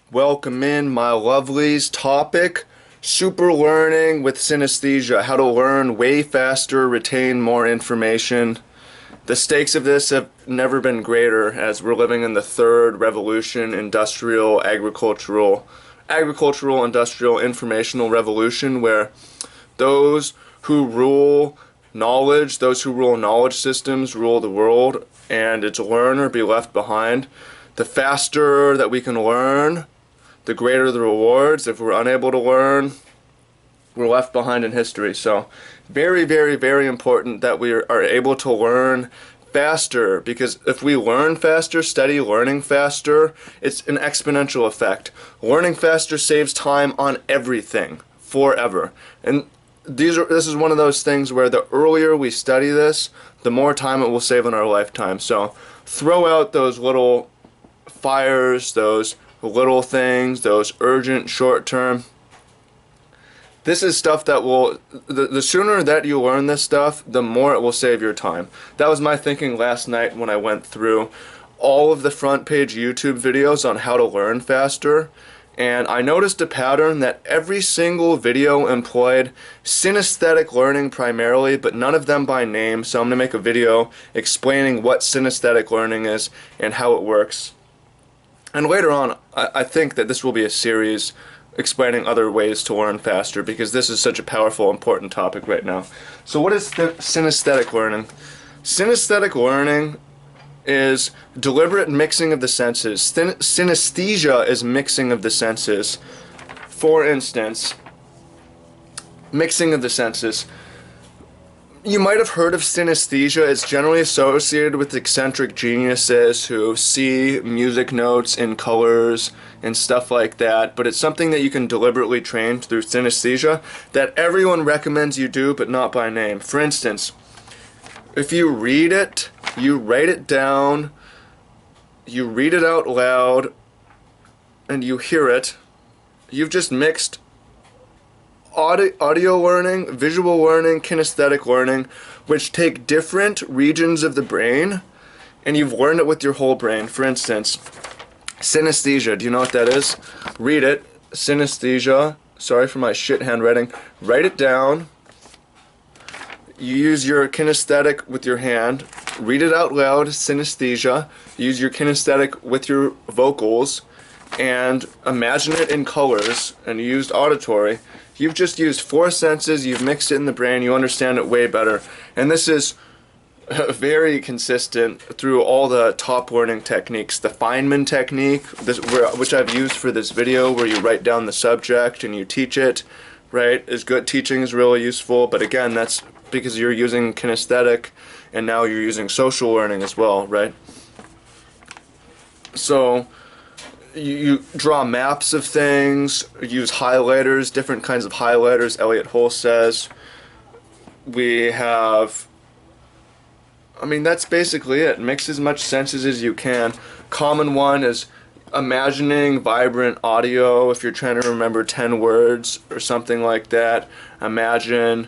Welcome in, my lovelies. Topic, super learning with synesthesia. How to learn way faster, retain more information. The stakes of this have never been greater as we're living in the third revolution, industrial, industrial, informational revolution, where those who rule knowledge, those who rule knowledge systems rule the world, and it's learn or be left behind. The faster that we can learn, the greater the rewards. If we're unable to learn, we're left behind in history. So very, very, very important that we are able to learn faster, because if we learn faster, study learning faster, it's an exponential effect. Learning faster saves time on everything forever. And this is one of those things where the earlier we study this, the more time it will save in our lifetime. So throw out those little fires, those little things, those urgent short-term. This is stuff that will, the sooner that you learn this stuff, the more it will save your time. That was my thinking last night when I went through all of the front page YouTube videos on how to learn faster. And I noticed a pattern that every single video employed synesthetic learning primarily, but none of them by name. So I'm going to make a video explaining what synesthetic learning is and how it works. And later on, I think that this will be a series explaining other ways to learn faster, because this is such a powerful, important topic right now. So what is synesthetic learning? Synesthetic learning is deliberate mixing of the senses. Synesthesia is mixing of the senses. For instance, mixing of the senses. You might have heard of synesthesia. It's generally associated with eccentric geniuses who see music notes in colors and stuff like that, but it's something that you can deliberately train through synesthesia that everyone recommends you do, but not by name. For instance, if you read it, you write it down, you read it out loud, and you hear it, you've just mixed audio learning, visual learning, kinesthetic learning, which take different regions of the brain, and you've learned it with your whole brain. For instance, synesthesia, do you know what that is? Read it, synesthesia, sorry for my shit handwriting, write it down, you use your kinesthetic with your hand, read it out loud, synesthesia, use your kinesthetic with your vocals, and imagine it in colors, and you used auditory. You've just used four senses, you've mixed it in the brain, you understand it way better. And this is very consistent through all the top learning techniques. The Feynman technique, which I've used for this video, where you write down the subject and you teach it, right, is good. Teaching is really useful, but again, that's because you're using kinesthetic, and now you're using social learning as well, right? So you draw maps of things, use highlighters, different kinds of highlighters, Elliot Hull says. We have, that's basically it. Mix as much senses as you can. Common one is imagining vibrant audio. If you're trying to remember 10 words or something like that, imagine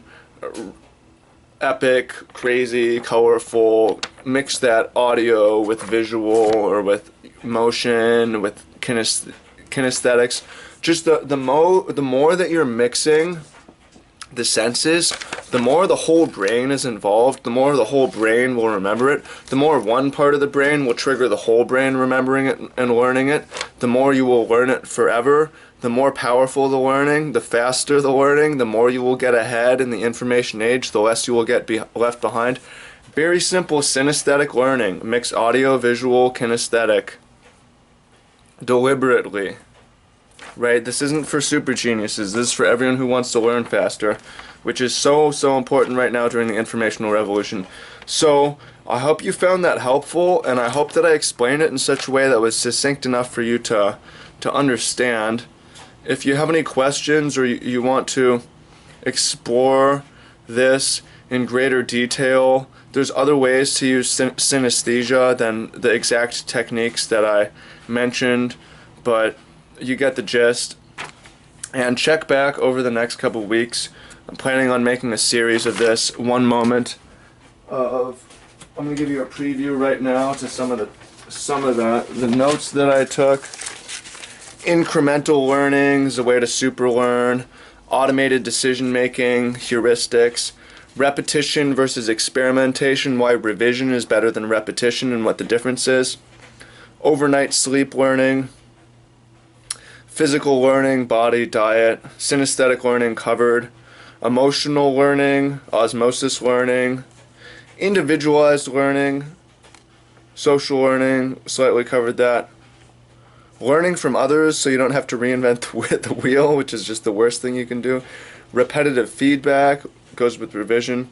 epic, crazy, colorful, mix that audio with visual or with motion, with kinesthetics. Just the more that you're mixing the senses, the more the whole brain is involved, the more the whole brain will remember it, the more one part of the brain will trigger the whole brain remembering it and learning it, the more you will learn it forever, the more powerful the learning, the faster the learning, the more you will get ahead in the information age, the less you will get left behind. Very simple synesthetic learning. Mix audio, visual, kinesthetic. Deliberately, right? This isn't for super geniuses. This is for everyone who wants to learn faster, which is so important right now during the informational revolution. So I hope you found that helpful, and I hope that I explained it in such a way that was succinct enough for you to understand. If you have any questions, or you want to explore this in greater detail, there's other ways to use synesthesia than the exact techniques that I mentioned, but you get the gist. And check back over the next couple weeks. I'm planning on making a series of this. One moment of, I'm going to give you a preview right now to some of the notes that I took. Incremental learning is a way to super learn. Automated decision making, heuristics. Repetition versus experimentation, why revision is better than repetition and what the difference is. Overnight sleep learning. Physical learning, body, diet. Synesthetic learning covered. Emotional learning, osmosis learning. Individualized learning. Social learning, slightly covered that. Learning from others so you don't have to reinvent the wheel, which is just the worst thing you can do. Repetitive feedback goes with revision.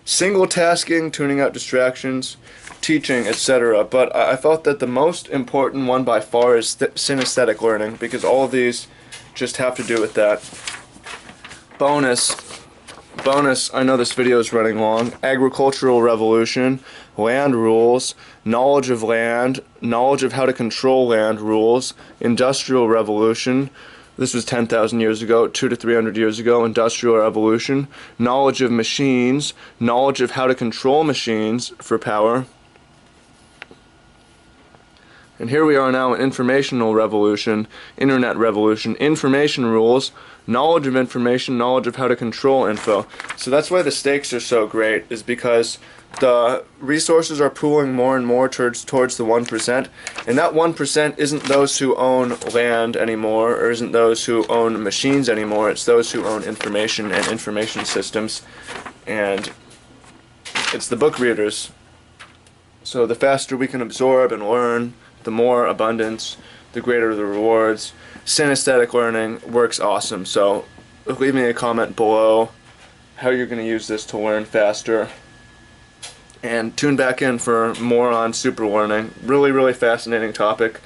Single tasking, tuning out distractions, teaching, etc. But I felt that the most important one by far is synesthetic learning, because all of these just have to do with that. Bonus, I know this video is running long. Agricultural revolution, land rules, knowledge of land, knowledge of how to control land rules, industrial revolution. This was 10,000 years ago, 200 to 300 years ago, industrial revolution, knowledge of machines, knowledge of how to control machines for power. And here we are now in informational revolution, internet revolution, information rules, knowledge of information, knowledge of how to control info. So that's why the stakes are so great, is because the resources are pooling more and more towards the 1%, and that 1% isn't those who own land anymore, or isn't those who own machines anymore, it's those who own information and information systems, and it's the book readers. So the faster we can absorb and learn, the more abundance, the greater the rewards. Synesthetic learning works awesome, so leave me a comment below how you're going to use this to learn faster. And tune back in for more on super learning. Really, really fascinating topic,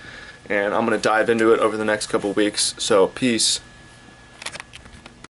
and I'm going to dive into it over the next couple weeks. So, peace.